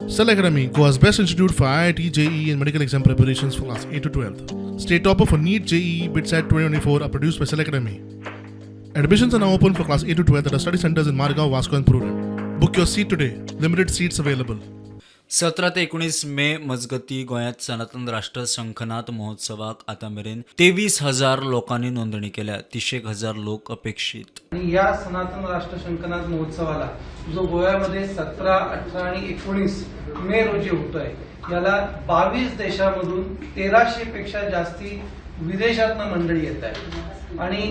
Cell Academy, Goa's best institute for IIT, JEE and medical exam preparations for class 8 to 12th. State topper for NEET, JEE, BITSAT 2024 are produced by Cell Academy. Admissions are now open for class 8 to 12th at our study centers in Margao, Vasco and Prudent. Book your seat today. Limited seats available. 17 ते 19 मे मजगती गोंयांत सनातन राष्ट्र शंखनाद महोत्सवाक आतामेरेन 23,000 लोकांनी नोंदणी केल्या. 30,000 लोक अपेक्षित. आणि या सनातन राष्ट्र शंखनाद महोत्सवाला जो गोव्यामध्ये 17, 18 आणि 19 मे रोजी होतोय, याला 22 देशांमधून 1300 पेक्षा जास्ती विदेशातनं मंडळी येत आहेत. आणि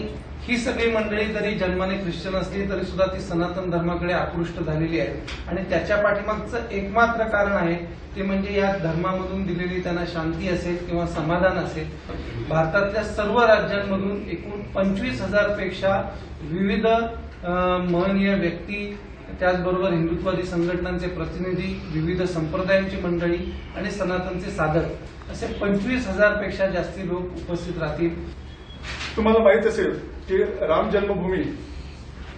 ही सगळी मंडळी जरी जन्माने ख्रिश्चन असली तरी सुद्धा ती सनातन धर्माकडे आकृष्ट झालेली आहे. आणि त्याच्या पाठीमागचं एकमात्र कारण आहे ते म्हणजे या धर्मामधून दिलेली त्यांना शांती असेल किंवा समाधान असेल. भारतातल्या सर्व राज्यांमधून एकूण 25,000 पेक्षा विविध महनीय व्यक्ती, त्याचबरोबर हिंदुत्ववादी संघटनांचे प्रतिनिधी, विविध संप्रदायांची मंडळी आणि सनातनचे साधक असे 25,000 पेक्षा जास्ती लोक उपस्थित राहतील. तुम्हाला माहित असेल की राम जन्मभूमी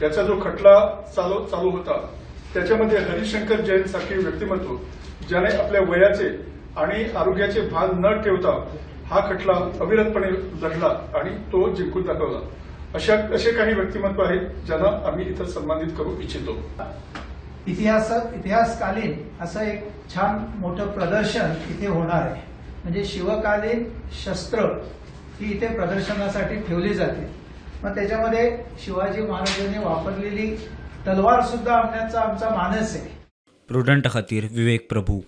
याचा जो खटला चालू होता, त्याच्यामध्ये हरिशंकर जैन सारखे व्यक्तिमत्व ज्याने आपल्या वयाचे आणि आरोग्याचे भान न ठेवता हा खटला अविरतपणे लढला आणि तो जिंकून दाखवला. असे काही व्यक्तिमत्व आहेत ज्यांना आम्ही इथं सन्मानित करू इच्छितो. इतिहासकालीन असं एक छान मोठं प्रदर्शन इथे होणार आहे. म्हणजे शिवकालीन शस्त्र ही इथे प्रदर्शनासाठी ठेवली जाते. मग त्याच्यामध्ये शिवाजी महाराजांनी वापरलेली तलवार सुद्धा आणण्याचा आमचा मानस आहे. प्रुडंट खातीर विवेक प्रभू.